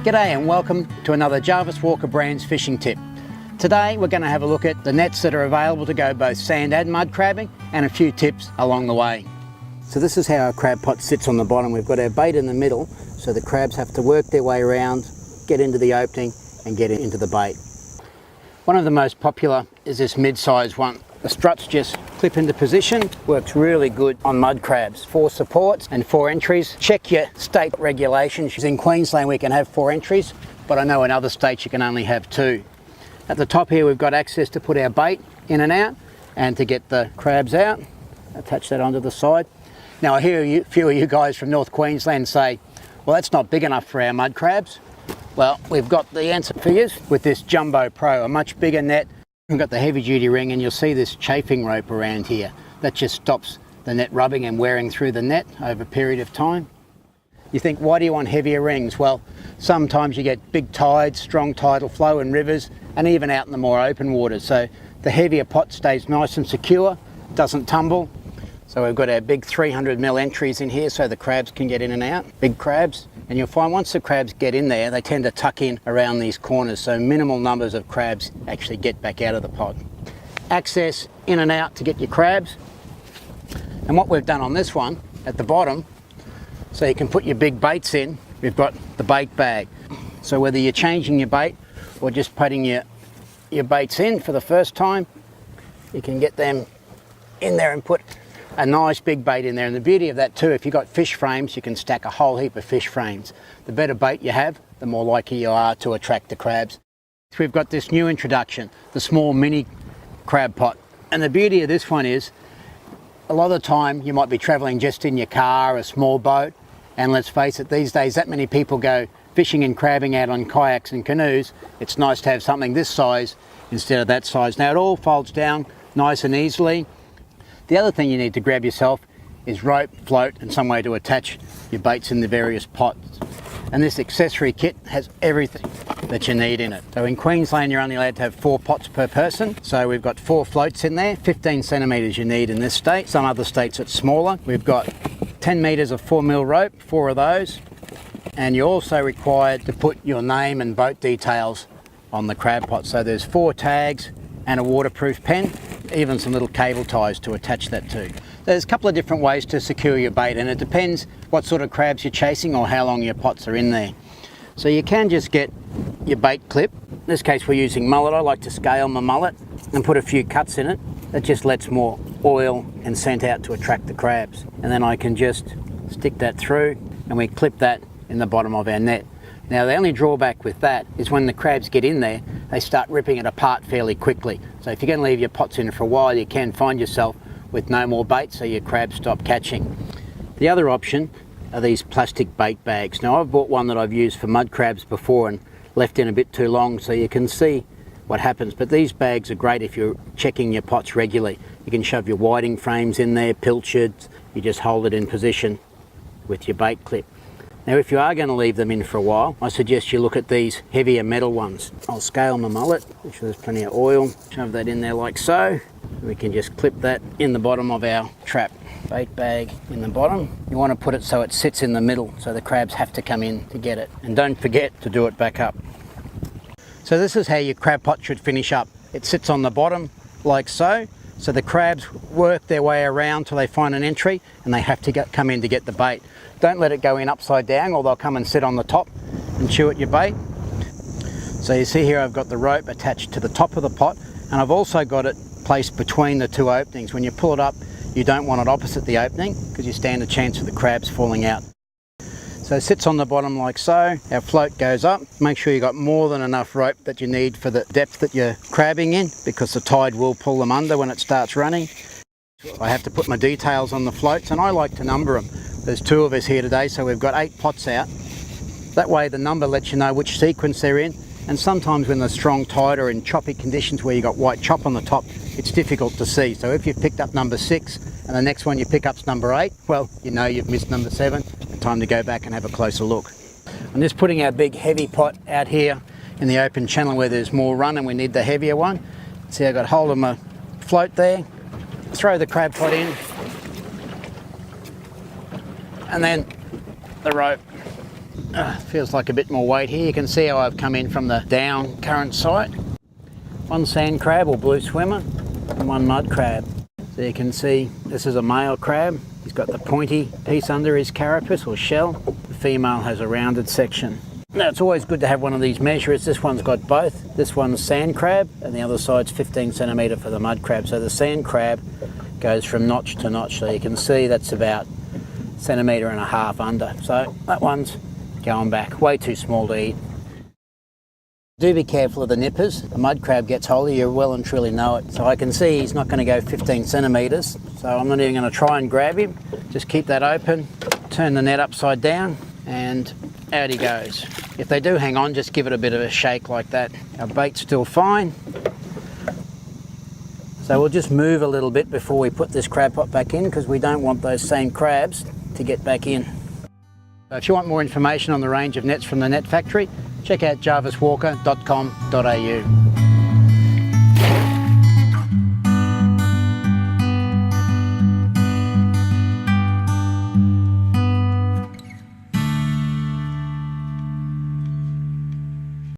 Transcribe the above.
G'day and welcome to another Jarvis Walker Brands fishing tip. Today we're going to have a look at the nets that are available to go both sand and mud crabbing and a few tips along the way. So this is how our crab pot sits on the bottom. We've got our bait in the middle, so the crabs have to work their way around, get into the opening and get into the bait. One of the most popular is this mid-size one. The struts just clip into position, works really good on mud crabs. 4 supports and 4 entries. Check your state regulations. In Queensland we can have 4 entries, but I know in other states you can only have 2. At the top here we've got access to put our bait in and out, and to get the crabs out, attach that onto the side. Now I hear a few of you guys from North Queensland say, well, that's not big enough for our mud crabs. Well, we've got the answer for you with this Jumbo Pro, a much bigger net. We've got the heavy duty ring, and you'll see this chafing rope around here. That just stops the net rubbing and wearing through the net over a period of time. You think, why do you want heavier rings? Well, sometimes you get big tides, strong tidal flow in rivers, and even out in the more open waters. So the heavier pot stays nice and secure, doesn't tumble. So we've got our big 300mm entries in here so the crabs can get in and out, big crabs. And you'll find once the crabs get in there, they tend to tuck in around these corners, so minimal numbers of crabs actually get back out of the pot. Access in and out to get your crabs. And what we've done on this one, at the bottom, so you can put your big baits in, we've got the bait bag. So whether you're changing your bait or just putting your baits in for the first time, you can get them in there and put a nice big bait in there. And the beauty of that too, if you've got fish frames, you can stack a whole heap of fish frames. The better bait you have, the more likely you are to attract the crabs. So we've got this new introduction, the small mini crab pot. And the beauty of this one is, a lot of the time you might be traveling just in your car, a small boat, and let's face it, these days that many people go fishing and crabbing out on kayaks and canoes. It's nice to have something this size instead of that size. Now it all folds down nice and easily. The other thing you need to grab yourself is rope, float and some way to attach your baits in the various pots. And this accessory kit has everything that you need in it. So in Queensland you're only allowed to have 4 pots per person. So we've got 4 floats in there, 15 centimetres you need in this state. Some other states it's smaller. We've got 10 metres of 4mm rope, 4 of those. And you're also required to put your name and boat details on the crab pot. So there's 4 tags and a waterproof pen, even some little cable ties to attach that to. There's a couple of different ways to secure your bait, and it depends what sort of crabs you're chasing or how long your pots are in there. So you can just get your bait clip. In this case we're using mullet. I like to scale my mullet and put a few cuts in it. That just lets more oil and scent out to attract the crabs. And then I can just stick that through and we clip that in the bottom of our net. Now the only drawback with that is when the crabs get in there, they start ripping it apart fairly quickly. So if you're going to leave your pots in for a while, you can find yourself with no more bait, so your crabs stop catching. The other option are these plastic bait bags. Now I've bought one that I've used for mud crabs before and left in a bit too long, so you can see what happens. But these bags are great if you're checking your pots regularly. You can shove your whiting frames in there, pilchards, you just hold it in position with your bait clip. Now if you are going to leave them in for a while, I suggest you look at these heavier metal ones. I'll scale my mullet, make sure there's plenty of oil, shove that in there like so. We can just clip that in the bottom of our trap. Bait bag in the bottom. You want to put it so it sits in the middle, so the crabs have to come in to get it. And don't forget to do it back up. So this is how your crab pot should finish up. It sits on the bottom like so. So the crabs work their way around till they find an entry and they have to come in to get the bait. Don't let it go in upside down or they'll come and sit on the top and chew at your bait. So you see here I've got the rope attached to the top of the pot, and I've also got it placed between the 2 openings. When you pull it up, you don't want it opposite the opening because you stand a chance of the crabs falling out. So it sits on the bottom like so. Our float goes up. Make sure you've got more than enough rope that you need for the depth that you're crabbing in, because the tide will pull them under when it starts running. I have to put my details on the floats, and I like to number them. There's 2 of us here today, so we've got 8 pots out. That way the number lets you know which sequence they're in, and sometimes when there's strong tide or in choppy conditions where you've got white chop on the top, it's difficult to see. So if you've picked up number 6 and the next one you pick up's number 8, well, you know you've missed number 7, and time to go back and have a closer look. I'm just putting our big heavy pot out here in the open channel where there's more run and we need the heavier one. See, I got hold of my float there, throw the crab pot in, and then the rope Feels like a bit more weight here. You can see how I've come in from the down current site. One sand crab or blue swimmer and one mud crab. So you can see this is a male crab. He's got the pointy piece under his carapace or shell. The female has a rounded section. Now it's always good to have one of these measurers. This one's got both. This one's sand crab and the other side's 15 centimetre for the mud crab. So the sand crab goes from notch to notch. So you can see that's about 1.5 centimetres under. So that one's going back, way too small to eat. Do be careful of the nippers. The mud crab gets hold of you, well and truly know it. So I can see he's not going to go 15 centimetres. So I'm not even going to try and grab him. Just keep that open, turn the net upside down and out he goes. If they do hang on, just give it a bit of a shake like that. Our bait's still fine. So we'll just move a little bit before we put this crab pot back in because we don't want those same crabs to get back in. So if you want more information on the range of nets from the Net Factory, check out jarviswalker.com.au.